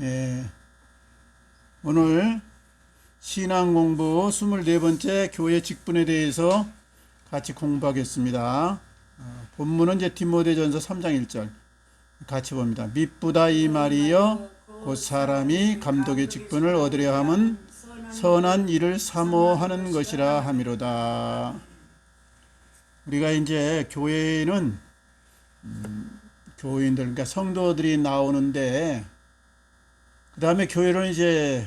예, 오늘 신앙 공부 24번째 교회 직분에 대해서 같이 공부하겠습니다. 본문은 이제 디모데전서 3장 1절 같이 봅니다. 미쁘다 이 말이여 곧 사람이 감독의 직분을 얻으려 함은 선한 일을 사모하는 것이라 함이로다. 우리가 이제 교회에는 교인들 그러니까 성도들이 나오는데 그 다음에 교회를 이제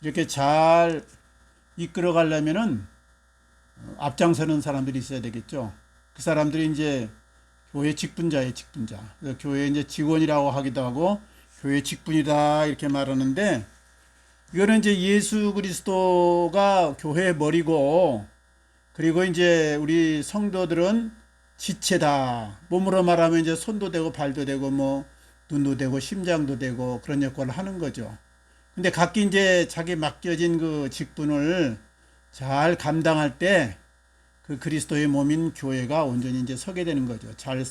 이렇게 잘 이끌어 가려면은 앞장서는 사람들이 있어야 되겠죠. 그 사람들이 이제 교회 직분자예요, 직분자. 그래서 교회 이제 직원이라고 하기도 하고 교회 직분이다 이렇게 말하는데 이거는 이제 예수 그리스도가 교회의 머리고 그리고 이제 우리 성도들은 지체다. 몸으로 말하면 이제 손도 되고 발도 되고 뭐 눈도 되고 심장도 되고 그런 역할을 하는 거죠. 근데 각기 이제 자기 맡겨진 그 직분을 잘 감당할 때 그 그리스도의 몸인 교회가 온전히 이제 서게 되는 거죠. 잘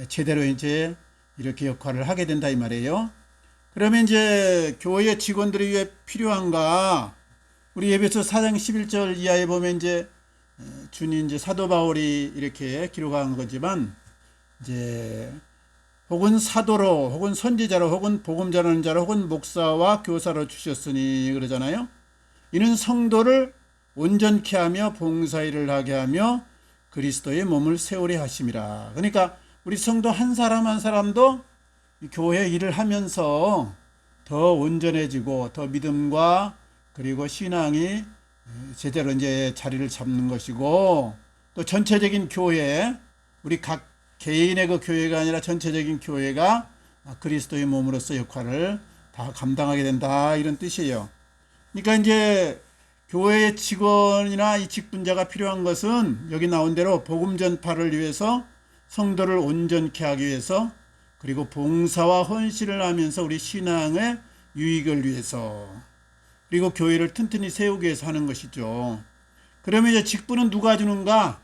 제대로 이제 이렇게 역할을 하게 된다 이 말이에요. 그러면 이제 교회의 직원들이 왜 필요한가? 우리 에베소 4장 11절 이하에 보면 이제 주님 이제 사도 바울이 이렇게 기록한 거지만 이제 혹은 사도로 혹은 선지자로 혹은 복음 전하는 자로 혹은 목사와 교사로 주셨으니 그러잖아요. 이는 성도를 온전케 하며 봉사일을 하게 하며 그리스도의 몸을 세우려 하심이라. 그러니까 우리 성도 한 사람 한 사람도 교회 일을 하면서 더 온전해지고 더 믿음과 그리고 신앙이 제대로 이제 자리를 잡는 것이고 또 전체적인 교회 우리 각 개인의 그 교회가 아니라 전체적인 교회가 그리스도의 몸으로서 역할을 다 감당하게 된다 이런 뜻이에요. 그러니까 이제 교회의 직원이나 이 직분자가 필요한 것은 여기 나온 대로 복음 전파를 위해서 성도를 온전케 하기 위해서 그리고 봉사와 헌신을 하면서 우리 신앙의 유익을 위해서 그리고 교회를 튼튼히 세우기 위해서 하는 것이죠. 그러면 이제 직분은 누가 주는가?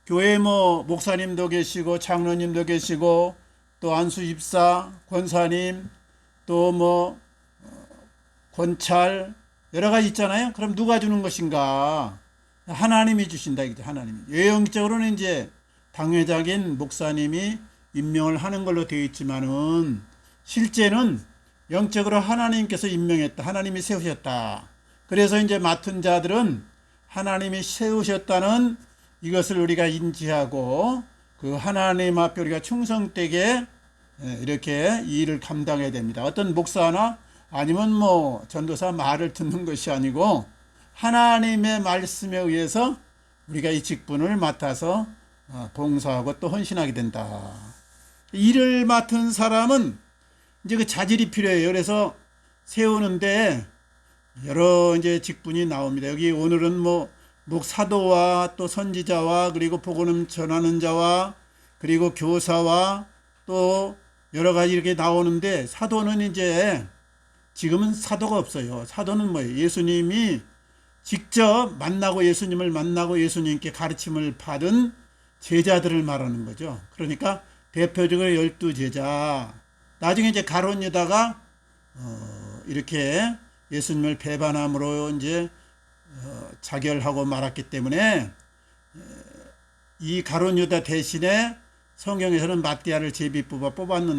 교회에 뭐 목사님도 계시고 장로님도 계시고 또 안수 집사, 권사님 또 뭐 권찰 여러 가지 있잖아요. 그럼 누가 주는 것인가? 하나님이 주신다 이거죠. 하나님이. 외형적으로는 이제 당회장인 목사님이 임명을 하는 걸로 되어 있지만은 실제는 영적으로 하나님께서 임명했다. 하나님이 세우셨다. 그래서 이제 맡은 자들은 하나님이 세우셨다는 이것을 우리가 인지하고 그 하나님 앞에 우리가 충성되게 이렇게 이 일을 감당해야 됩니다. 어떤 목사나 아니면 뭐 전도사 말을 듣는 것이 아니고 하나님의 말씀에 의해서 우리가 이 직분을 맡아서 봉사하고 또 헌신하게 된다. 일을 맡은 사람은 이제 그 자질이 필요해요. 그래서 세우는데 여러 이제 직분이 나옵니다. 여기 오늘은 뭐 목사도와 또 선지자와 그리고 복음 전하는 자와 그리고 교사와 또 여러 가지 이렇게 나오는데 사도는 이제 지금은 사도가 없어요. 사도는 뭐예요? 예수님이 직접 만나고 예수님을 만나고 예수님께 가르침을 받은 제자들을 말하는 거죠. 그러니까 대표적으로 12제자. 나중에 이제 가룟 유다가 이렇게 예수님을 배반함으로 이제 자결하고 말았기 때문에 이 가룟 유다 대신에 성경에서는 마띠아를 제비뽑아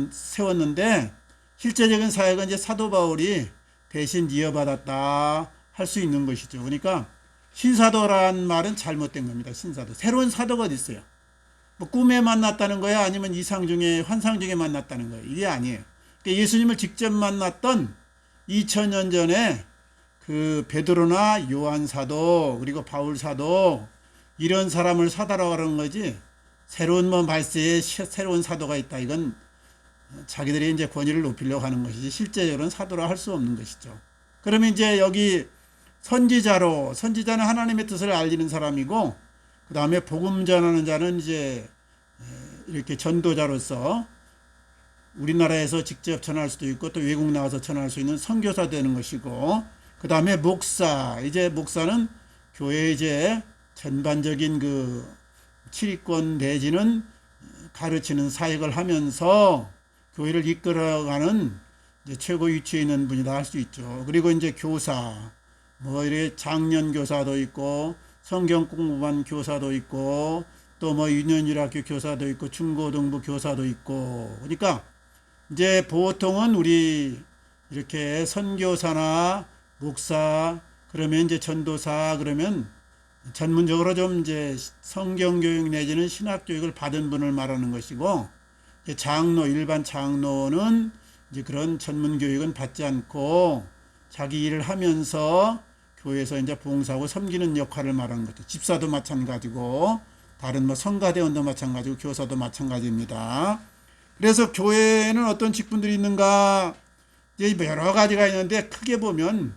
세웠는데 실제적인 사역은 이제 사도 바울이 대신 이어받았다 할 수 있는 것이죠. 그러니까 신사도란 말은 잘못된 겁니다. 신사도. 새로운 사도가 어디 있어요? 뭐 꿈에 만났다는 거야? 아니면 이상 중에 환상 중에 만났다는 거야? 이게 아니에요. 그러니까 예수님을 직접 만났던 2000년 전에 그 베드로나 요한 사도 그리고 바울 사도 이런 사람을 사다라고 하는 거지. 새로운 뭐 말세에 새로운 사도가 있다. 이건 자기들이 이제 권위를 높이려고 하는 것이지 실제적으로는 사도라 할 수 없는 것이죠. 그러면 이제 여기 선지자는 하나님의 뜻을 알리는 사람이고 그 다음에 복음 전하는 자는 이제 이렇게 전도자로서 우리나라에서 직접 전할 수도 있고 또 외국 나가서 전할 수 있는 선교사 되는 것이고 그 다음에 이제 목사는 교회 이제 전반적인 그 치리권 내지는 가르치는 사역을 하면서 교회를 이끌어가는 이제 최고 위치에 있는 분이다 할 수 있죠. 그리고 이제 교사, 뭐 이렇게 장년 교사도 있고 성경 공부반 교사도 있고 또 뭐 유년일학교 교사도 있고 중고등부 교사도 있고. 그러니까 이제 보통은 우리 이렇게 선교사나 목사 그러면 이제 전도사 그러면 전문적으로 좀 이제 성경교육 내지는 신학교육을 받은 분을 말하는 것이고, 장로, 일반 장로는 이제 그런 전문 교육은 받지 않고 자기 일을 하면서 교회에서 이제 봉사하고 섬기는 역할을 말하는 거죠. 집사도 마찬가지고 다른 뭐 성가대원도 마찬가지고 교사도 마찬가지입니다. 그래서 교회에는 어떤 직분들이 있는가? 이제 여러 가지가 있는데 크게 보면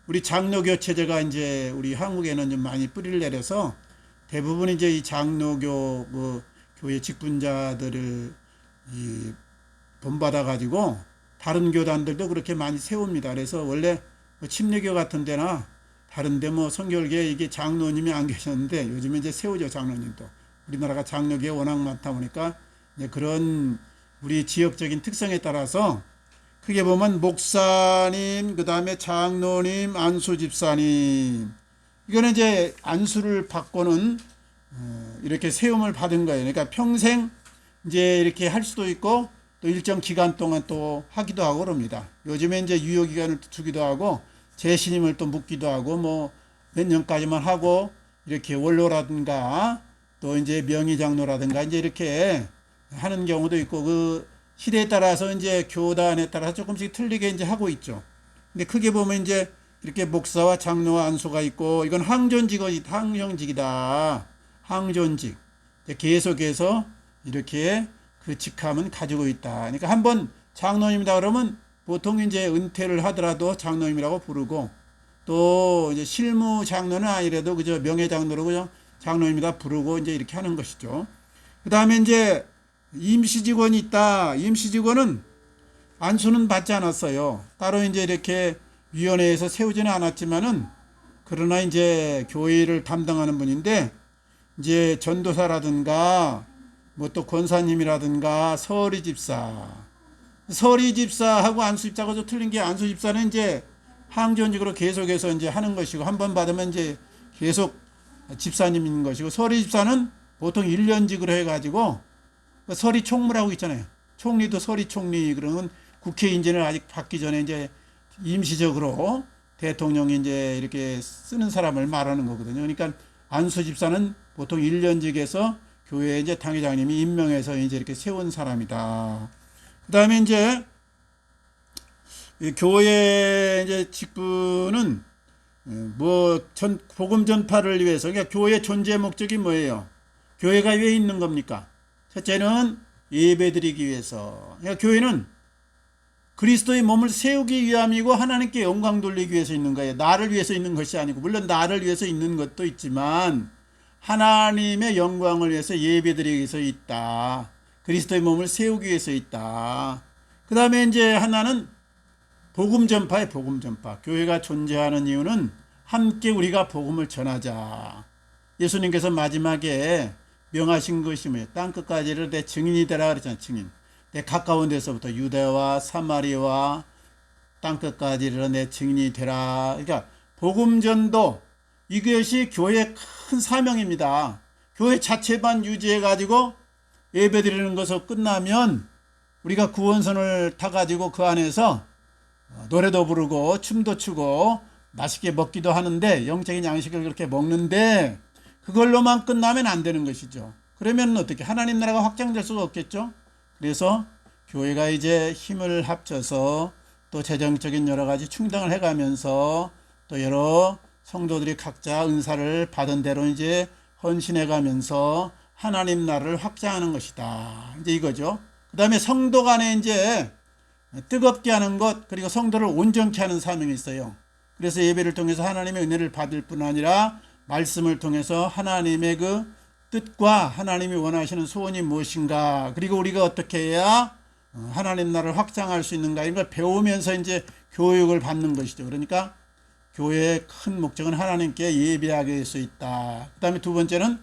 우리 장로교 체제가 이제 우리 한국에는 좀 많이 뿌리를 내려서 대부분 이제 이 장로교 뭐 교회 직분자들을 본받아 가지고 다른 교단들도 그렇게 많이 세웁니다. 그래서 원래 뭐 침례교 같은 데나 다른데 뭐 성결교에 이게 장로님이 안 계셨는데 요즘에 이제 세우죠. 장로님도. 우리나라가 장로교에 워낙 많다 보니까 이제 그런 우리 지역적인 특성에 따라서 크게 보면 목사님, 그 다음에 장로님, 안수집사님. 이거는 이제 안수를 받고는 이렇게 세움을 받은 거예요. 그러니까 평생 이제 이렇게 할 수도 있고 또 일정 기간 동안 또 하기도 하고 그럽니다. 요즘에 이제 유효기간을 주기도 하고 재신임을 또 묻기도 하고 뭐 몇 년까지만 하고 이렇게 원로라든가 또 이제 명의장로라든가 이제 이렇게 하는 경우도 있고 그 시대에 따라서 이제 교단에 따라서 조금씩 틀리게 이제 하고 있죠. 근데 크게 보면 이제 이렇게 목사와 장로와 안수가 있고 이건 항전직이다. 항전직. 계속해서 이렇게 그 직함은 가지고 있다. 그러니까 한번 장로님이다 그러면 보통 이제 은퇴를 하더라도 장로님이라고 부르고 또 이제 실무 장로는 아니라도 그저 명예 장로로 그냥 장로님이다 부르고 이제 이렇게 하는 것이죠. 그 다음에 이제 임시직원이 있다. 임시직원은 안수는 받지 않았어요. 따로 이제 이렇게 위원회에서 세우지는 않았지만은 그러나 이제 교회를 담당하는 분인데 이제 전도사라든가 뭐 또 권사님이라든가 서리집사하고 안수집사가 좀 틀린 게 안수집사는 이제 항전직으로 계속해서 이제 하는 것이고 한 번 받으면 이제 계속 집사님인 것이고 서리집사는 보통 1년직으로 해가지고 서리 총무라고 있잖아요. 총리도 서리 총리 그러면 국회 인준을 아직 받기 전에 이제 임시적으로 대통령이 이제 이렇게 쓰는 사람을 말하는 거거든요. 그러니까 안수 집사는 보통 1년직에서 교회 이제 당회장님이 임명해서 이제 이렇게 세운 사람이다. 그 다음에 이제 교회 이제 직분은 복음 전파를 위해서 그러니까 교회 존재 목적이 뭐예요? 교회가 왜 있는 겁니까? 첫째는 예배드리기 위해서. 그러니까 교회는 그리스도의 몸을 세우기 위함이고 하나님께 영광 돌리기 위해서 있는 거예요. 나를 위해서 있는 것이 아니고 물론 나를 위해서 있는 것도 있지만 하나님의 영광을 위해서 예배드리기 위해서 있다. 그리스도의 몸을 세우기 위해서 있다. 그 다음에 이제 하나는 복음 전파예요. 복음 전파. 교회가 존재하는 이유는 함께 우리가 복음을 전하자. 예수님께서 마지막에 명하신 것이 뭐예요? 땅끝까지를 내 증인이 되라 그랬잖아요. 증인. 내 가까운 데서부터 유대와 사마리아와 땅끝까지를 내 증인이 되라. 그러니까 복음 전도 이것이 교회의 큰 사명입니다. 교회 자체만 유지해 가지고 예배드리는 것으로 끝나면 우리가 구원선을 타 가지고 그 안에서 노래도 부르고 춤도 추고 맛있게 먹기도 하는데 영적인 양식을 그렇게 먹는데 그걸로만 끝나면 안 되는 것이죠. 그러면 어떻게 하나님 나라가 확장될 수가 없겠죠. 그래서 교회가 이제 힘을 합쳐서 또 재정적인 여러 가지 충당을 해가면서 또 여러 성도들이 각자 은사를 받은 대로 이제 헌신해가면서 하나님 나라를 확장하는 것이다. 이제 이거죠. 그 다음에 성도 간에 이제 뜨겁게 하는 것 그리고 성도를 온전케 하는 사명이 있어요. 그래서 예배를 통해서 하나님의 은혜를 받을 뿐 아니라 말씀을 통해서 하나님의 그 뜻과 하나님이 원하시는 소원이 무엇인가 그리고 우리가 어떻게 해야 하나님 나라를 확장할 수 있는가 이런 걸 배우면서 이제 교육을 받는 것이죠. 그러니까 교회의 큰 목적은 하나님께 예배하기 위해서 있다. 그 다음에 두 번째는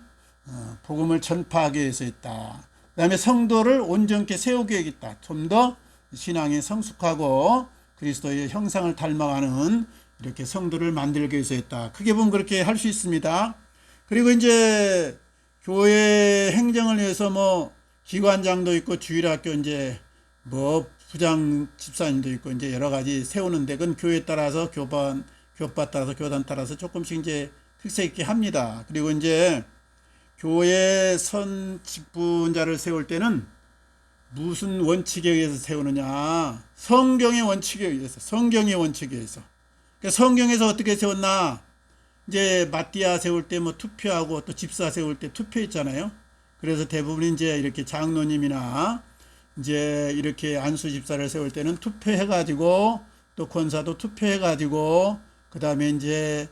복음을 전파하기 위해서 있다. 그 다음에 성도를 온전케 세우기 위해 있다. 좀 더 신앙이 성숙하고 그리스도의 형상을 닮아가는 이렇게 성도를 만들기 위해서 했다. 크게 보면 그렇게 할 수 있습니다. 그리고 이제 교회 행정을 위해서 뭐 기관장도 있고 주일학교 이제 뭐 부장 집사님도 있고 이제 여러 가지 세우는데 그건 교회 따라서 교파 따라서 교단 따라서 조금씩 이제 특색 있게 합니다. 그리고 이제 교회 선 직분자를 세울 때는 무슨 원칙에 의해서 세우느냐? 성경의 원칙에 의해서, 성경의 원칙에 의해서. 그러니까 성경에서 어떻게 세웠나? 이제 마띠아 세울 때 뭐 투표하고 또 집사 세울 때 투표했잖아요. 그래서 대부분 이제 이렇게 장로님이나 이제 이렇게 안수 집사를 세울 때는 투표해가지고 또 권사도 투표해가지고 그 다음에 이제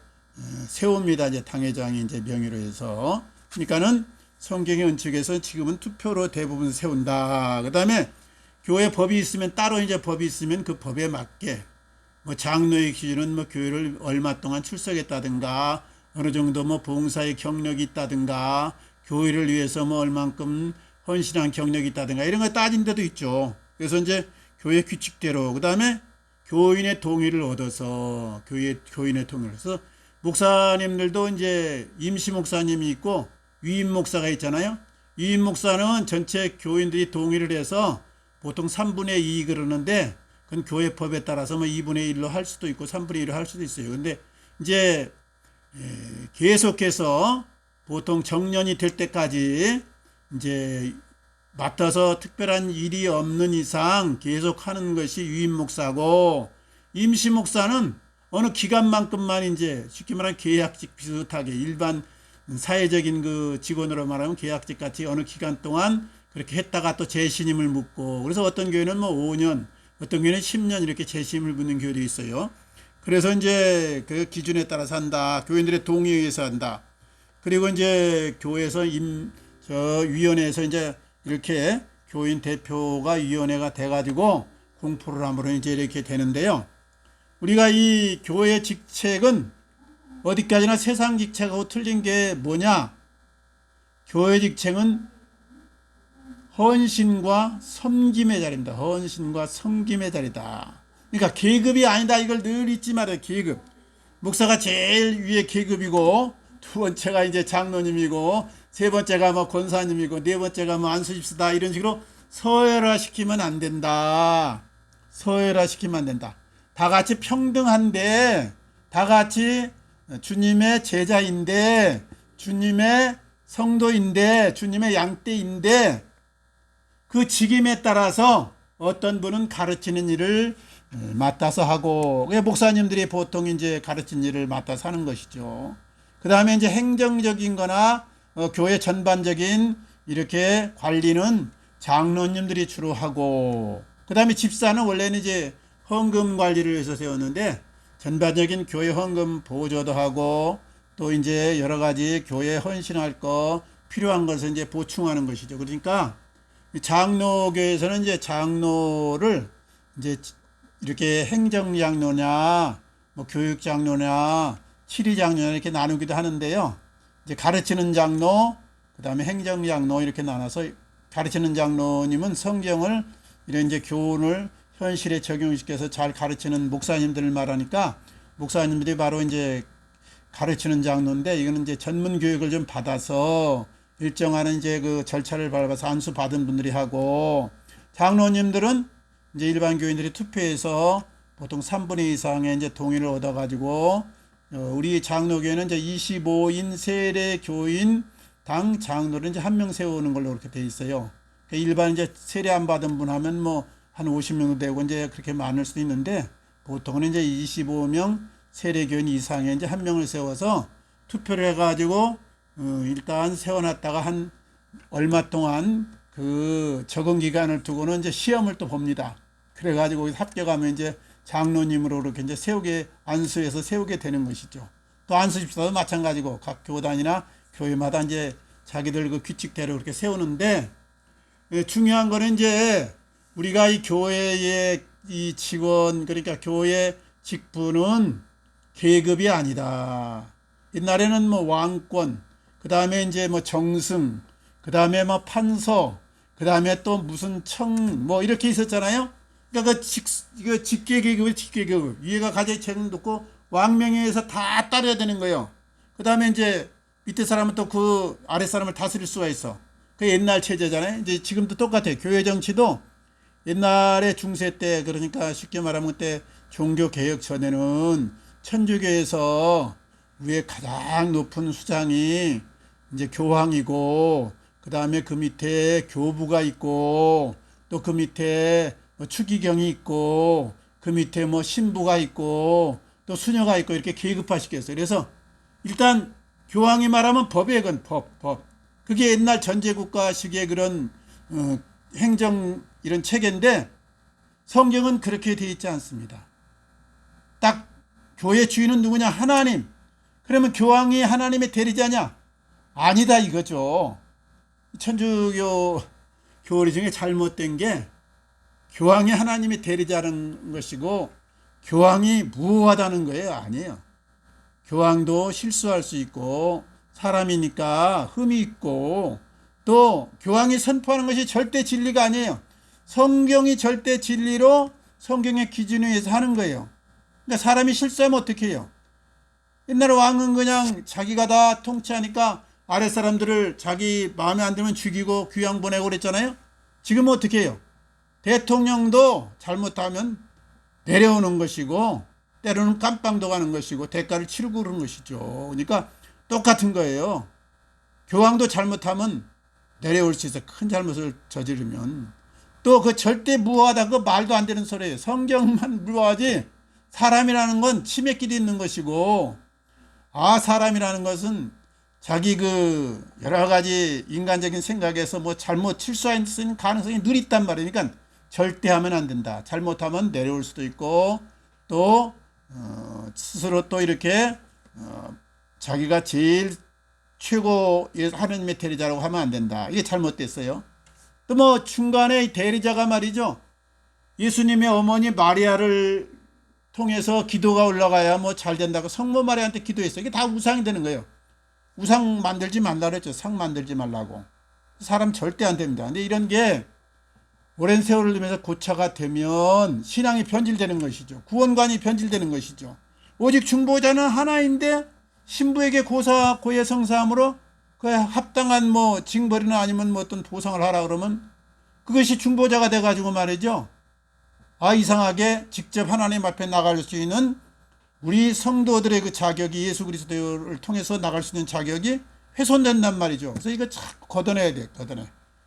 세웁니다. 이제 당회장이 이제 명의로 해서. 그러니까는 성경의 원칙에서 지금은 투표로 대부분 세운다. 그 다음에 교회 법이 있으면 따로 이제 법이 있으면 그 법에 맞게 뭐 장로의 기준은 뭐 교회를 얼마 동안 출석했다든가 어느 정도 뭐 봉사의 경력이 있다든가 교회를 위해서 뭐 얼만큼 헌신한 경력이 있다든가 이런 거 따진 데도 있죠. 그래서 이제 교회 규칙대로 그 다음에 교인의 동의를 얻어서 교인의 동의를 해서 목사님들도 이제 임시 목사님이 있고 위임 목사가 있잖아요. 위임 목사는 전체 교인들이 동의를 해서 보통 3분의 2 그러는데 그건 교회법에 따라서 뭐 2분의 1로 할 수도 있고 3분의 1로 할 수도 있어요. 근데 이제 계속해서 보통 정년이 될 때까지 이제 맡아서 특별한 일이 없는 이상 계속 하는 것이 위임 목사고 임시 목사는 어느 기간만큼만 이제 쉽게 말하면 계약직 비슷하게 일반 사회적인 그 직원으로 말하면 계약직 같이 어느 기간 동안 그렇게 했다가 또 재신임을 묻고 그래서 어떤 교회는 뭐 5년 어떤 교회는 10년 이렇게 재신임을 묻는 교회도 있어요. 그래서 이제 그 기준에 따라서 한다. 교인들의 동의에 의해서 한다. 그리고 이제 교회에서 위원회에서 이제 이렇게 교인 대표가 위원회가 돼가지고 공포를 함으로 이제 이렇게 되는데요. 우리가 이 교회 직책은 어디까지나 세상 직책하고 틀린 게 뭐냐? 교회 직책은 헌신과 섬김의 자리입니다. 헌신과 섬김의 자리다. 그러니까 계급이 아니다. 이걸 늘 잊지 말아요. 계급. 목사가 제일 위에 계급이고 두 번째가 이제 장로님이고 세 번째가 뭐 권사님이고 네 번째가 뭐 안수집사다 이런 식으로 서열화시키면 안 된다. 서열화시키면 안 된다. 다 같이 평등한데 다 같이 주님의 제자인데 주님의 성도인데 주님의 양떼인데 그 직임에 따라서 어떤 분은 가르치는 일을 맡아서 하고 목사님들이 보통 이제 가르치는 일을 맡아서 하는 것이죠. 그 다음에 이제 행정적인 거나 교회 전반적인 이렇게 관리는 장로님들이 주로 하고 그 다음에 집사는 원래는 이제 헌금 관리를 위해서 세웠는데 전반적인 교회 헌금 보조도 하고 또 이제 여러 가지 교회 헌신할 거 필요한 것을 이제 보충하는 것이죠. 그러니까 장로교에서는 이제 장로를 이제 이렇게 행정장로냐 뭐 교육장로냐 치리장로냐 이렇게 나누기도 하는데요. 이제 가르치는 장로 그 다음에 행정장로 이렇게 나눠서 가르치는 장로님은 성경을 이런 이제 교훈을 현실에 적용시켜서 잘 가르치는 목사님들을 말하니까 목사님들이 바로 이제 가르치는 장로인데 이거는 이제 전문 교육을 좀 받아서 일정한 이제 그 절차를 밟아서 안수 받은 분들이 하고 장로님들은 이제 일반 교인들이 투표해서 보통 3분의 2 이상의 이제 동의를 얻어가지고 우리 장로교회는 이제 25인 세례 교인 당 장로를 이제 한 명 세우는 걸로 그렇게 돼 있어요. 일반 이제 세례 안 받은 분 하면 뭐 한 50명도 되고 이제 그렇게 많을 수도 있는데 보통은 이제 25명 세례교인 이상의 이제 한 명을 세워서 투표를 해가지고 일단 세워놨다가 한 얼마 동안 그 적응 기간을 두고는 이제 시험을 또 봅니다. 그래가지고 합격하면 이제 장로님으로 이렇게 이제 안수해서 세우게 되는 것이죠. 또 안수 집사도 마찬가지고 각 교단이나 교회마다 이제 자기들 그 규칙대로 그렇게 세우는데 중요한 거는 이제 우리가 이 교회의 이 직원 그러니까 교회 직분은 계급이 아니다. 옛날에는 뭐 왕권, 그 다음에 이제 뭐 정승, 그 다음에 뭐 판서, 그 다음에 또 무슨 청, 뭐 이렇게 있었잖아요. 그러니까 이거 직계계급, 직계계급. 위에가 가장 책임 놓고 왕명에 의해서 다 따라야 되는 거예요. 그 다음에 이제 밑에 사람은 또 그 아래 사람을 다스릴 수가 있어. 그 옛날 체제잖아요. 이제 지금도 똑같아요. 교회 정치도 옛날에 중세 때, 그러니까 쉽게 말하면 그때 종교개혁 전에는 천주교에서 위에 가장 높은 수장이 이제 교황이고, 그 다음에 그 밑에 교부가 있고, 또 그 밑에 뭐 추기경이 있고, 그 밑에 뭐 신부가 있고, 또 수녀가 있고, 이렇게 계급화시켰어요. 그래서 일단 교황이 말하면 법이에요. 그건 법. 그게 옛날 전제국가식의 그런 행정 이런 체계인데, 성경은 그렇게 되어 있지 않습니다. 딱 교회 주인은 누구냐? 하나님. 그러면 교황이 하나님의 대리자냐? 아니다 이거죠. 천주교 교리 중에 잘못된 게 교황이 하나님의 대리자는 것이고 교황이 무효하다는 거예요. 아니에요. 교황도 실수할 수 있고 사람이니까 흠이 있고, 또 교황이 선포하는 것이 절대 진리가 아니에요. 성경이 절대 진리로 성경의 기준에 의해서 하는 거예요. 그러니까 사람이 실수하면 어떻게 해요? 옛날에 왕은 그냥 자기가 다 통치하니까 아랫 사람들을 자기 마음에 안 들면 죽이고 귀양 보내고 그랬잖아요. 지금은 어떻게 해요? 대통령도 잘못하면 내려오는 것이고 때로는 깜빵도 가는 것이고 대가를 치르고 그러는 것이죠. 그러니까 똑같은 거예요. 교황도 잘못하면 내려올 수 있어. 큰 잘못을 저지르면. 또 그 절대 무효하다, 그 말도 안 되는 소리예요. 성경만 무효하지 사람이라는 건 치매끼리 있는 것이고, 사람이라는 것은 자기 그 여러 가지 인간적인 생각에서 뭐 잘못 실수할 수 있는 가능성이 늘 있단 말이에요. 그러니까 절대 하면 안 된다. 잘못하면 내려올 수도 있고, 또 스스로 또 이렇게 자기가 제일 최고의 하느님의 대리자라고 하면 안 된다. 이게 잘못됐어요. 또 뭐 중간에 대리자가 말이죠. 예수님의 어머니 마리아를 통해서 기도가 올라가야 뭐 잘 된다고 성모 마리아한테 기도했어요. 이게 다 우상이 되는 거예요. 우상 만들지 말라 그랬죠. 상 만들지 말라고. 사람 절대 안 됩니다. 근데 이런 게 오랜 세월을 두면서 고차가 되면 신앙이 변질되는 것이죠. 구원관이 변질되는 것이죠. 오직 중보자는 하나인데 신부에게 고해 성사함으로 그 합당한 뭐 징벌이나 아니면 뭐 어떤 보상을 하라 그러면 그것이 중보자가 돼가지고 말이죠. 이상하게 직접 하나님 앞에 나갈 수 있는 우리 성도들의 그 자격이, 예수 그리스도를 통해서 나갈 수 있는 자격이 훼손된단 말이죠. 그래서 이거 자꾸 걷어내야 돼.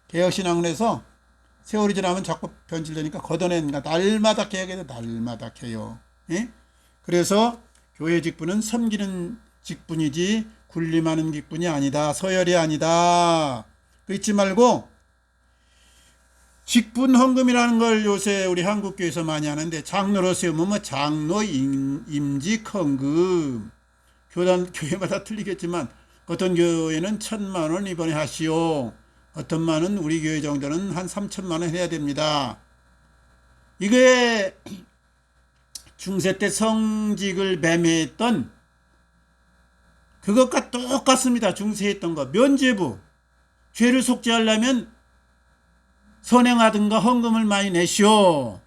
개혁신앙원에서 세월이 지나면 자꾸 변질되니까 걷어내니까 날마다 개혁해야 돼. 날마다 개혁. 예? 그래서 교회 직분은 섬기는 직분이지 군림하는 직분이 아니다. 서열이 아니다. 그렇지 말고 직분 헌금이라는 걸 요새 우리 한국교회에서 많이 하는데, 장로로 세우면 뭐 장로 임직 헌금. 교회마다 틀리겠지만 어떤 교회는 1,000만 원 이번에 하시오. 어떤 만은 우리 교회 정도는 한 3,000만 원 해야 됩니다. 이게 중세 때 성직을 매매했던 그것과 똑같습니다. 중세 했던 거. 면죄부. 죄를 속죄하려면 선행하든가 헌금을 많이 내시오.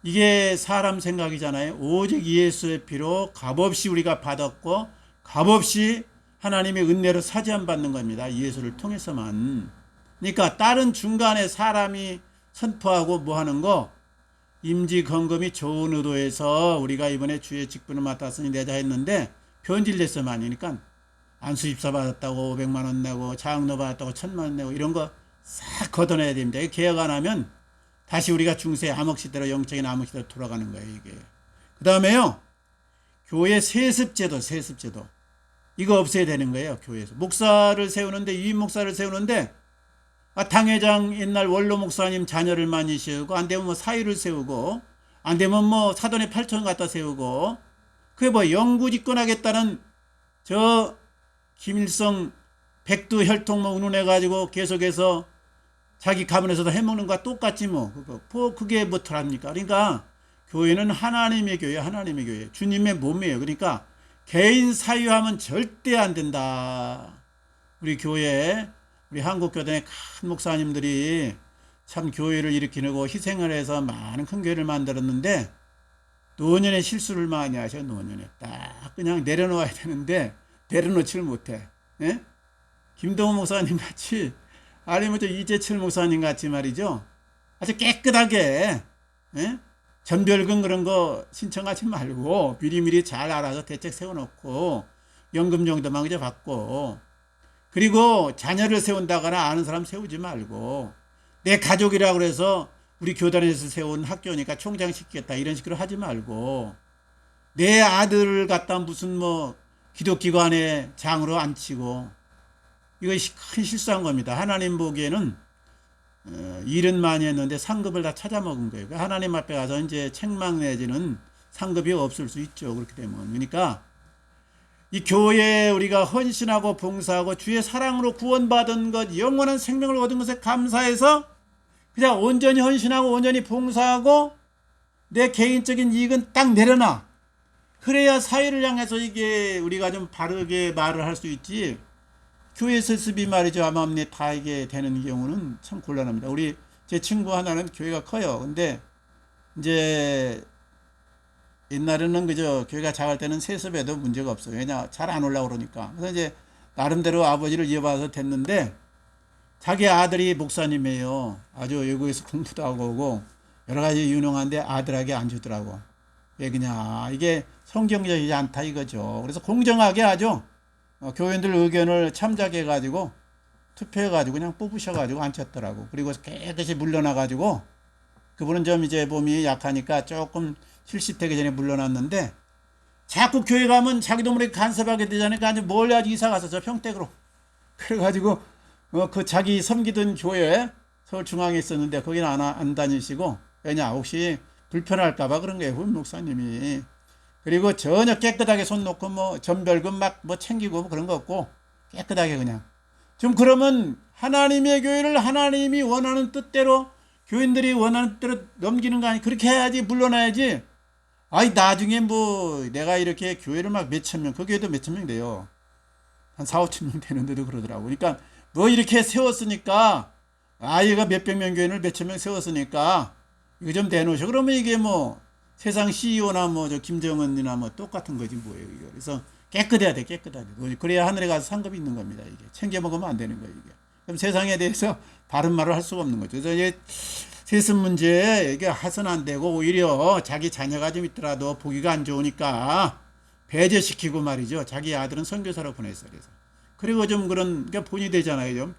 이게 사람 생각이잖아요. 오직 예수의 피로 값없이 우리가 받았고 값없이 하나님의 은혜로 사지함 받는 겁니다. 예수를 통해서만. 그러니까 다른 중간에 사람이 선포하고 뭐 하는 거, 임직 헌금이 좋은 의도에서 우리가 이번에 주의 직분을 맡았으니 내자 했는데 변질됐어 많이. 그러니까 안수집사 받았다고 500만 원 내고 장로 받았다고 1,000만 원 내고 이런 거 싹 걷어내야 됩니다. 개혁 안 하면 다시 우리가 중세 암흑시대로, 영적인 암흑시대로 돌아가는 거예요. 이게. 그 다음에요, 교회 세습제도 이거 없애야 되는 거예요. 교회에서 목사를 세우는데, 유임 목사를 세우는데 당회장 옛날 원로 목사님 자녀를 많이 세우고, 안 되면 뭐 사위를 세우고, 안 되면 뭐 사돈의 8촌 갖다 세우고, 그게 뭐 영구 집권하겠다는 저 김일성 백두 혈통 뭐 운운해가지고 계속해서 자기 가문에서도 해먹는 것과 똑같지 뭐. 그게 뭐더랍니까? 그러니까 교회는 하나님의 교회, 하나님의 교회, 주님의 몸이에요. 그러니까 개인 사유하면 절대 안 된다. 우리 교회, 우리 한국교단의 큰 목사님들이 참 교회를 일으키고 희생을 해서 많은 큰 교회를 만들었는데 노년에 실수를 많이 하셔. 노년에 딱 그냥 내려놓아야 되는데 내려놓지를 못해. 예? 김동호 목사님 같이 아니면 저 이재철 목사님 같이 말이죠. 아주 깨끗하게 예? 전별금 그런 거 신청하지 말고 미리미리 잘 알아서 대책 세워놓고 연금 정도만 그저 받고, 그리고 자녀를 세운다거나 아는 사람 세우지 말고 내 가족이라고 그래서 우리 교단에서 세운 학교니까 총장시키겠다 이런 식으로 하지 말고 내 아들을 갖다 무슨 뭐 기독기관의 장으로 앉히고, 이거 큰 실수한 겁니다. 하나님 보기에는 일은 많이 했는데 상급을 다 찾아먹은 거예요. 하나님 앞에 가서 이제 책망 내지는 상급이 없을 수 있죠. 그렇게 되면. 그러니까 이 교회에 우리가 헌신하고 봉사하고 주의 사랑으로 구원받은 것, 영원한 생명을 얻은 것에 감사해서 그냥 온전히 헌신하고 온전히 봉사하고 내 개인적인 이익은 딱 내려놔. 그래야 사회를 향해서 이게 우리가 좀 바르게 말을 할 수 있지. 교회 설습이 말이죠. 아마음리 다 이게 되는 경우는 참 곤란합니다. 우리 제 친구 하나는 교회가 커요. 근데 이제 옛날에는 그저 교회가 작을 때는 세습에도 문제가 없어요. 왜냐 잘 안 올라오고 그러니까. 그래서 이제 나름대로 아버지를 이어받아서 됐는데 자기 아들이 목사님이에요. 아주 외국에서 공부도 하고 오고 여러 가지 유능한데 아들에게 안 주더라고. 왜 그냥 이게 성경적이지 않다 이거죠. 그래서 공정하게 하죠. 교인들 의견을 참작해가지고 투표해가지고 그냥 뽑으셔가지고 앉혔더라고. 그리고 깨끗이 물러나가지고 그분은 좀 이제 몸이 약하니까 조금 실시되기 전에 물러났는데 자꾸 교회 가면 자기도 모르게 간섭하게 되잖아요. 아주 멀리 아주 이사 가서 저 평택으로. 그래가지고 그 자기 섬기던 교회 서울중앙에 있었는데 거기는 안 다니시고, 왜냐 혹시 불편할까봐 그런 거예요. 훈 목사님이. 그리고 전혀 깨끗하게 손 놓고 뭐 전별금 막 뭐 챙기고 뭐 그런 거 없고 깨끗하게 그냥. 좀 그러면 하나님의 교회를 하나님이 원하는 뜻대로 교인들이 원하는 뜻대로 넘기는 거 아니. 그렇게 해야지 물러나야지. 아이 나중에 뭐 내가 이렇게 교회를 막 몇천 명, 그 교회도 몇천 명 돼요. 한 4, 5천 명 되는데도 그러더라고. 그러니까 뭐 이렇게 세웠으니까 아이가 몇백 명 교회를 몇천 명 세웠으니까 이거 좀 대놓으셔. 그러면 이게 뭐 세상 CEO나 뭐 저 김정은이나 뭐 똑같은 거지 뭐예요 이거. 그래서 깨끗해야 돼. 깨끗하게. 그래야 하늘에 가서 상급이 있는 겁니다. 이게 챙겨 먹으면 안 되는 거예요 이게. 그럼 세상에 대해서 바른 말을 할 수가 없는 거죠. 그래서 이제 세습 문제에 이게 하선 안 되고 오히려 자기 자녀가 좀 있더라도 보기가 안 좋으니까 배제시키고 말이죠. 자기 아들은 선교사로 보냈어요. 그래서 그리고 좀 그런 그러니까 본이 되잖아요. 좀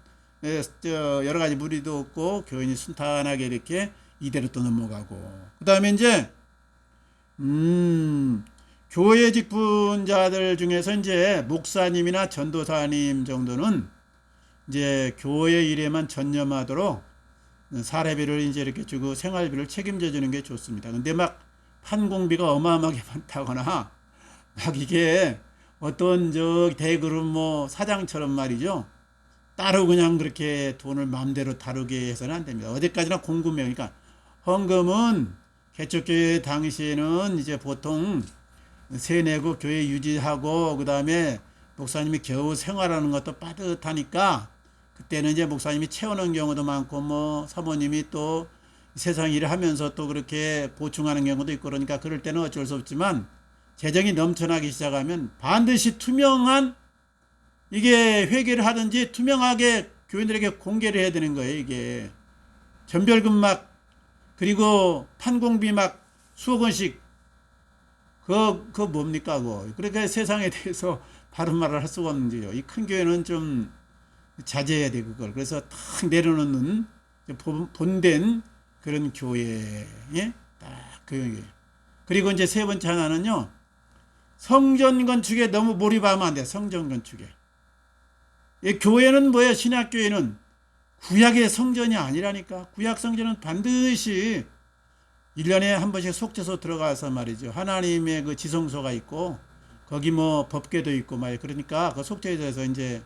여러 가지 무리도 없고 교인이 순탄하게 이렇게 이대로 또 넘어가고. 그 다음에 이제 교회 직분자들 중에서 이제 목사님이나 전도사님 정도는 이제 교회 일에만 전념하도록 사례비를 이제 이렇게 주고 생활비를 책임져 주는 게 좋습니다. 근데 막 판공비가 어마어마하게 많다거나 막 이게 어떤 저 대그룹 뭐 사장처럼 말이죠. 따로 그냥 그렇게 돈을 마음대로 다루게 해서는 안 됩니다. 어디까지나 공금해요. 그러니까 헌금은 개척교회 당시에는 이제 보통 세 내고 교회 유지하고 그 다음에 목사님이 겨우 생활하는 것도 빠듯하니까 그때는 이제 목사님이 채우는 경우도 많고 뭐 사모님이 또 세상 일을 하면서 또 그렇게 보충하는 경우도 있고 그러니까 그럴 때는 어쩔 수 없지만 재정이 넘쳐나기 시작하면 반드시 투명한 이게 회계를 하든지 투명하게 교인들에게 공개를 해야 되는 거예요. 이게 전별금 막 그리고 판공비 막 수억 원씩 그거 뭡니까 그거. 그러니까 세상에 대해서 바른 말을 할 수가 없는 거죠. 이 큰 교회는 좀 자제해야 돼 그걸. 그래서 탁 내려놓는 본된 그런 교회에 딱 그. 그리고 이제 세 번째 하나는요. 성전 건축에 너무 몰입하면 안 돼. 성전 건축에. 이 교회는 뭐예요? 신약교회는 구약의 성전이 아니라니까. 구약 성전은 반드시 1년에 한 번씩 속죄소 들어가서 말이죠. 하나님의 그 지성소가 있고 거기 뭐 법궤도 있고 말이에요. 그러니까 그 속죄에 대해서 이제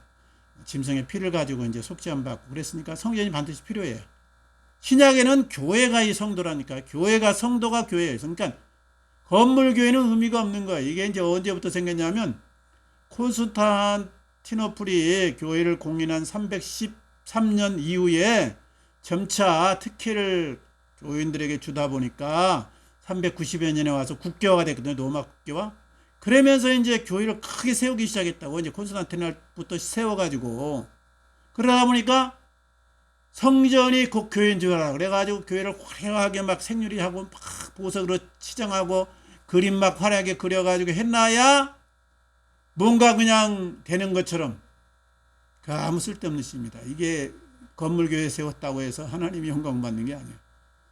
짐승의 피를 가지고 이제 속죄함 받고 그랬으니까 성전이 반드시 필요해요. 신약에는 교회가 이 성도라니까. 교회가 성도가 교회예요. 그러니까 건물 교회는 의미가 없는 거예요. 이게 이제 언제부터 생겼냐면 콘스탄티노플이 교회를 공인한 313년 이후에 점차 특혜를 교인들에게 주다 보니까 390여 년에 와서 국교화가 됐거든요. 로마 국교화. 그러면서 이제 교회를 크게 세우기 시작했다고. 이제 콘스탄티날부터 세워가지고. 그러다 보니까 성전이 곧 교회인 줄 알아. 그래가지고 교회를 화려하게 막 생유리하고 막 보석으로 치장하고 그림 막 화려하게 그려가지고 했나야 뭔가 그냥 되는 것처럼 그 아무 쓸데없는 짓입니다. 이게 건물교회 세웠다고 해서 하나님이 영광받는 게 아니에요.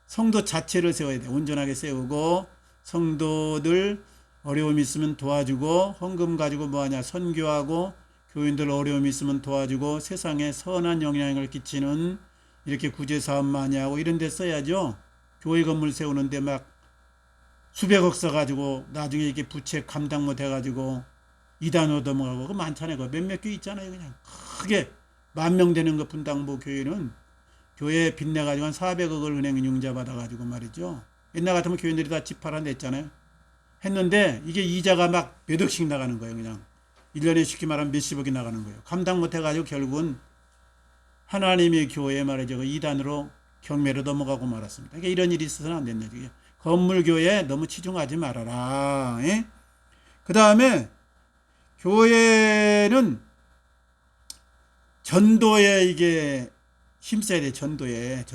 성도 자체를 세워야 돼. 온전하게 세우고 성도들 어려움 있으면 도와주고 헌금 가지고 뭐하냐 선교하고 교인들 어려움 있으면 도와주고 세상에 선한 영향을 끼치는 이렇게 구제사업 많이 하고 이런 데 써야죠. 교회 건물 세우는데 막 수백억 써가지고 나중에 이게 부채 감당 못 해가지고 이단 얻어먹고 그거 많잖아요. 그거 몇몇 교 있잖아요. 그냥 크게 10,000명 되는 거 분당부 교회는 교회에 빚내가지고 한 400억을 은행 융자 받아가지고 말이죠. 옛날 같으면 교인들이 다 집 팔아 냈잖아요. 했는데 이게 이자가 막 몇 억씩 나가는 거예요. 그냥 1년에 쉽게 말하면 몇십억이 나가는 거예요. 감당 못 해가지고 결국은 하나님의 교회 말이죠. 그 이단으로 경매로 넘어가고 말았습니다. 그러니까 이런 일이 있어서는 안 된다. 건물교회에 너무 치중하지 말아라. 예? 그 다음에 교회는 전도에 이게 힘써야 돼. 전도에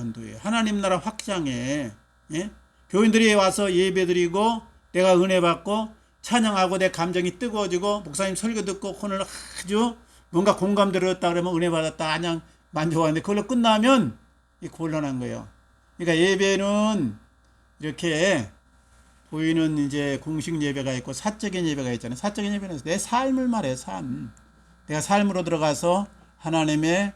하나님 나라 확장에. 예? 교인들이 와서 예배드리고 내가 은혜 받고 찬양하고 내 감정이 뜨거워지고 목사님 설교 듣고 오늘 아주 뭔가 공감 들었다 그러면 은혜 받았다 그냥 만족하는데 그걸로 끝나면 곤란한 거예요. 그러니까 예배는 이렇게 보이는 이제 공식 예배가 있고 사적인 예배가 있잖아요. 사적인 예배는 내 삶을 말해요. 삶. 내가 삶으로 들어가서 하나님의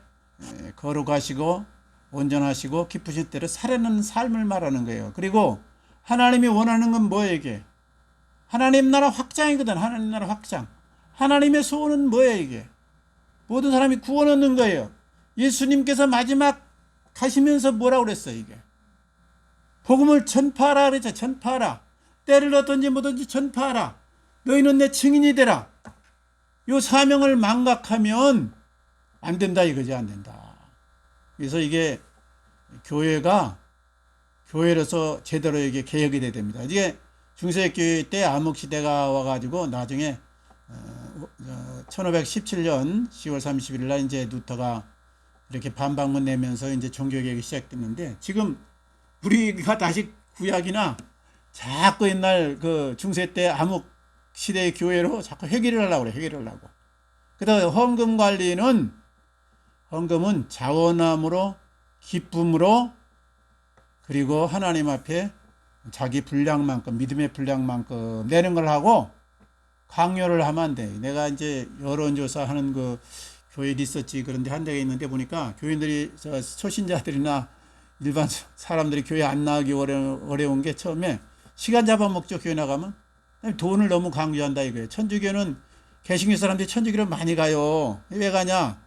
거룩하시고 온전하시고 기쁘신 때를 살아내는 삶을 말하는 거예요. 그리고 하나님이 원하는 건 뭐예요 이게? 하나님 나라 확장이거든. 하나님 나라 확장. 하나님의 소원은 뭐예요 이게? 모든 사람이 구원 얻는 거예요. 예수님께서 마지막 가시면서 뭐라고 그랬어요 이게? 복음을 전파하라 그랬죠. 전파하라. 때를 얻든지 뭐든지 전파하라. 너희는 내 증인이 되라. 요 사명을 망각하면 안 된다 이거지. 안 된다. 그래서 이게 교회가 교회로서 제대로 이게 개혁이 돼야 됩니다. 이게 중세교회 때 암흑시대가 와가지고 나중에 1517년 10월 31일 날 이제 루터가 이렇게 반박문 내면서 이제 종교개혁이 시작됐는데 지금 우리가 다시 구약이나 자꾸 옛날 그 중세 때 암흑시대의 교회로 자꾸 회귀를 하려고 그래. 회귀를 하려고. 그다음에 헌금은 자원함으로 기쁨으로 그리고 하나님 앞에 자기 분량만큼 믿음의 분량만큼 내는 걸 하고 강요를 하면 안 돼. 내가 이제 여론조사 하는 그 교회 리서치 그런 데 한 데가 있는데 보니까 교인들이 초신자들이나 일반 사람들이 교회 안 나가기 어려운 게 처음에 시간 잡아먹죠. 교회 나가면 돈을 너무 강조한다 이거예요. 천주교는 개신교 사람들이 천주교를 많이 가요. 왜 가냐?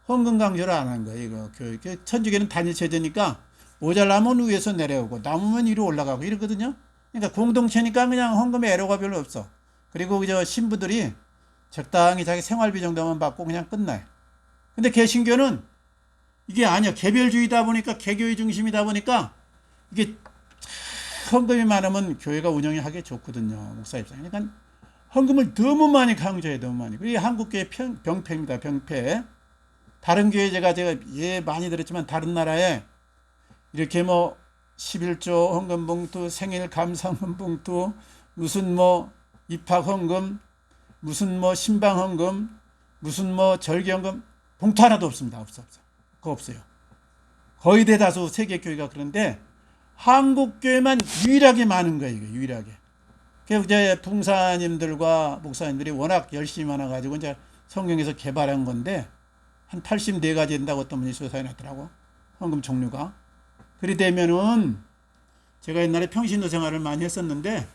헌금 강조를 안 한 거예요. 이거 천주교는 단일 체제니까 모자라면 위에서 내려오고 남으면 위로 올라가고 이러거든요. 그러니까 공동체니까 그냥 헌금에 애로가 별로 없어. 그리고 신부들이 적당히 자기 생활비 정도만 받고 그냥 끝나요. 근데 개신교는 이게 아니야. 개별주의다 보니까 개교의 중심이다 보니까 이게 헌금이 많으면 교회가 운영이 하기 좋거든요. 목사 입장에. 그러니까 헌금을 너무 많이 강조해. 너무 많이. 이게 한국교회 병폐입니다. 병폐. 다른 교회 제가 많이 들었지만 다른 나라에 이렇게 뭐 11조 헌금 봉투, 생일 감사 헌금 봉투, 무슨 뭐 입학 헌금, 무슨 뭐 신방 헌금, 무슨 뭐 절기 헌금 봉투 하나도 없습니다. 없어. 그거 없어요. 거의 대다수 세계 교회가 그런데 한국 교회만 유일하게 많은 거예요. 이게 유일하게. 그래서 이제 봉사님들과 목사님들이 워낙 열심히 많아가지고 이제 성경에서 개발한 건데 한 84가지 된다고 어떤 분이 조사해 놨더라고. 헌금 종류가. 그리 되면은 제가 옛날에 평신도 생활을 많이 했었는데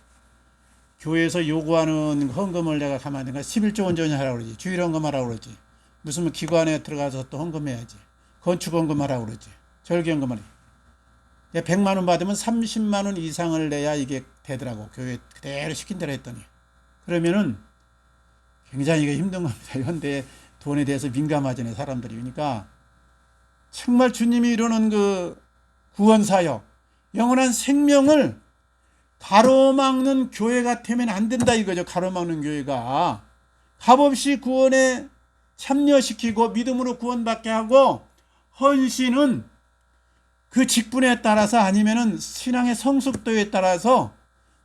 교회에서 요구하는 헌금을 내가 가만히 11조 원전히 하라고 그러지. 주일 헌금하라고 그러지. 무슨 기관에 들어가서 또 헌금해야지. 건축 헌금하라고 그러지. 절기 헌금하라고. 100만 원 받으면 30만 원 이상을 내야 이게 되더라고. 교회 그대로 시킨 대로 했더니. 그러면은 굉장히 이게 힘든 겁니다. 현대 돈에 대해서 민감하잖아요. 사람들이. 그러니까 정말 주님이 이루는 그 구원사역, 영원한 생명을 가로막는 교회가 되면 안 된다 이거죠. 가로막는 교회가 값없이 구원에 참여시키고 믿음으로 구원받게 하고, 헌신은 그 직분에 따라서 아니면은 신앙의 성숙도에 따라서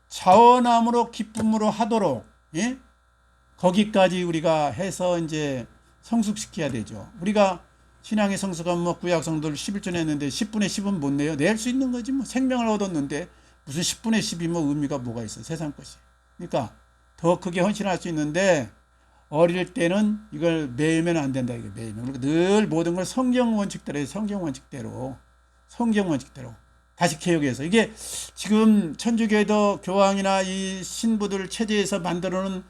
자원함으로 기쁨으로 하도록, 예? 거기까지 우리가 해서 이제 성숙시켜야 되죠. 우리가 신앙의 성숙하면 뭐 구약 성도를 11조 냈는데 10분의 10은 못 내요. 낼 수 있는 거지 뭐. 생명을 얻었는데 무슨 10분의 10이 뭐 의미가 뭐가 있어, 세상 것이. 그러니까 더 크게 헌신할 수 있는데 어릴 때는 이걸 매이면 안 된다 이게. 매이면. 그러니까 늘 모든 걸 성경 원칙대로 해서 성경 원칙대로 다시 개혁해서, 이게 지금 천주교회도 교황이나 이 신부들 체제에서 만들어놓은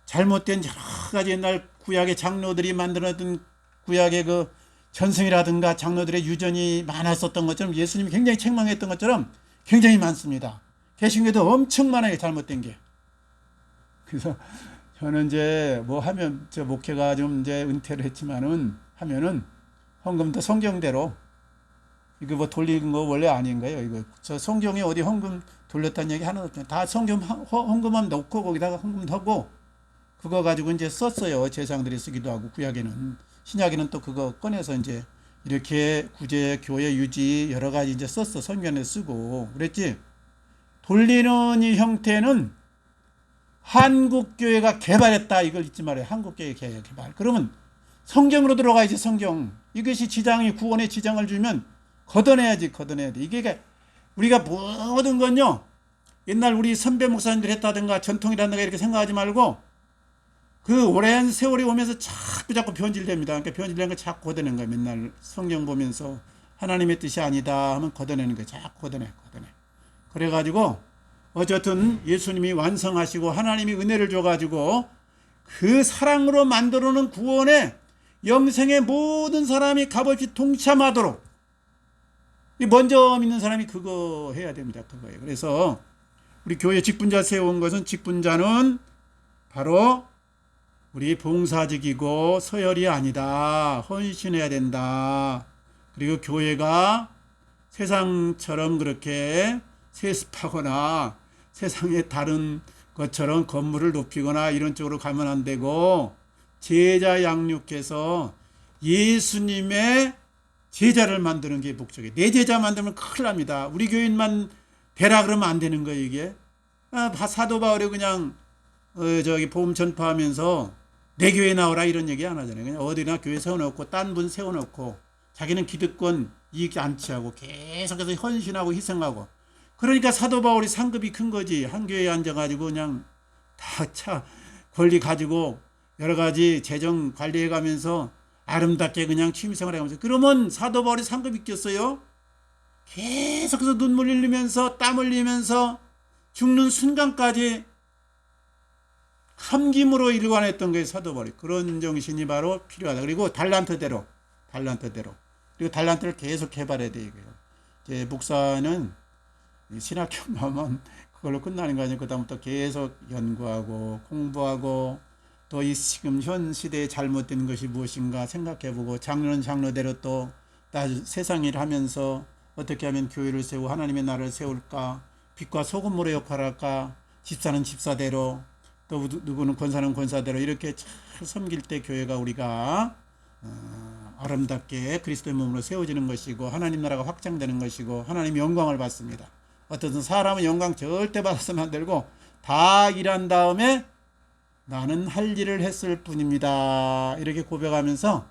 잘못된 여러 가지 옛날 구약의 장로들이 만들어둔 구약의 그 전승이라든가 장로들의 유전이 많았었던 것처럼, 예수님이 굉장히 책망했던 것처럼 굉장히 많습니다. 개신교도 엄청 많아요, 잘못된 게. 그래서 저는 이제 뭐 하면, 저 목회가 좀 이제 은퇴를 했지만은 하면은 헌금도 성경대로, 이거 뭐 돌리는 거 원래 아닌 거예요. 이거 저 성경에 어디 헌금 돌렸다는 얘기 하나도 없잖아요. 다 성경 헌금함 넣고 거기다가 헌금 하고 그거 가지고 이제 썼어요. 제사장들이 쓰기도 하고, 구약에는. 신약에는 또 그거 꺼내서 이제 이렇게 구제, 교회 유지 여러 가지 이제 썼어. 성경에 쓰고 그랬지. 돌리는 이 형태는 한국교회가 개발했다 이걸 잊지 말아요. 한국교회 개발. 그러면 성경으로 들어가야지. 성경. 이것이 지장이, 구원의 지장을 주면 걷어내야지. 걷어내야 돼. 이게 우리가 모든 건요, 옛날 우리 선배 목사님들 했다든가 전통이라든가 이렇게 생각하지 말고 그 오랜 세월이 오면서 자꾸 변질됩니다. 그러니까 변질된 걸 자꾸 걷어내는 거예요. 맨날 성경 보면서 하나님의 뜻이 아니다 하면 걷어내는 거예요. 자꾸 걷어내. 그래가지고 어쨌든 예수님이 완성하시고 하나님이 은혜를 줘가지고 그 사랑으로 만들어놓은 구원에 영생의 모든 사람이 값없이 동참하도록, 먼저 믿는 사람이 그거 해야 됩니다. 그거예요. 그래서 우리 교회 직분자 세운 것은, 직분자는 바로 우리 봉사직이고 서열이 아니다. 헌신해야 된다. 그리고 교회가 세상처럼 그렇게 세습하거나 세상의 다른 것처럼 건물을 높이거나 이런 쪽으로 가면 안 되고, 제자 양육해서 예수님의 제자를 만드는 게 목적이에요. 내 제자 만들면 큰일 납니다. 우리 교인만 되라 그러면 안 되는 거예요, 이게. 사도 바울이 그냥 복음 전파하면서 내 교회 나오라 이런 얘기 안 하잖아요. 그냥 어디나 교회 세워놓고 딴 분 세워놓고 자기는 기득권 이익 안치하고 계속해서 헌신하고 희생하고. 그러니까 사도 바울이 상급이 큰 거지. 한 교회에 앉아가지고 그냥 다 권리 가지고 여러 가지 재정 관리해가면서 아름답게 그냥 취미생활 해가면서. 그러면 사도 바울이 상급이 있겠어요? 계속해서 눈물 흘리면서 땀 흘리면서 죽는 순간까지 섬김으로 일관했던 게 사도 바울이. 그런 정신이 바로 필요하다. 그리고 달란트대로. 그리고 달란트를 계속 개발해야 돼요. 이제 목사는 신학교 나오면 그걸로 끝나는 거 아니에요. 그다음부터 계속 연구하고 공부하고, 또 이 지금 현 시대에 잘못된 것이 무엇인가 생각해보고, 장로는 장로대로 또 세상 일을 하면서 어떻게 하면 교회를 세우고 하나님의 나라를 세울까, 빛과 소금으로 역할을 할까, 집사는 집사대로, 또 누구는 권사는 권사대로 이렇게 잘 섬길 때 교회가 우리가 아름답게 그리스도의 몸으로 세워지는 것이고 하나님 나라가 확장되는 것이고 하나님 영광을 받습니다. 어떤 사람은 영광 절대 받아서는 안 되고, 다 일한 다음에 나는 할 일을 했을 뿐입니다 이렇게 고백하면서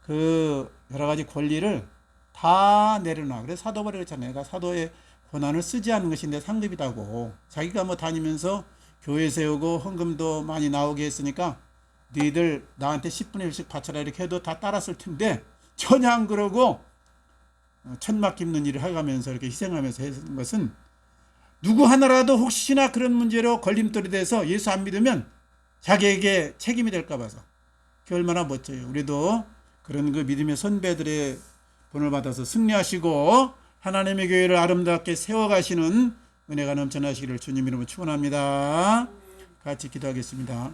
그 여러 가지 권리를 다 내려놔. 그래서 사도 바울이 그랬잖아요. 내가 사도의 권한을 쓰지 않는 것이 내 상급이다고. 자기가 뭐 다니면서 교회 세우고 헌금도 많이 나오게 했으니까 너희들 나한테 10분의 1씩 바쳐라 이렇게 해도 다 따랐을 텐데, 전혀 안 그러고 천막 깁는 일을 해가면서 이렇게 희생하면서 했는 것은, 누구 하나라도 혹시나 그런 문제로 걸림돌이 돼서 예수 안 믿으면 자기에게 책임이 될까 봐서. 그게 얼마나 멋져요. 우리도 그런 그 믿음의 선배들의 본을 받아서 승리하시고 하나님의 교회를 아름답게 세워가시는 은혜가 넘쳐나시기를 주님 이름으로 축원합니다. 같이 기도하겠습니다.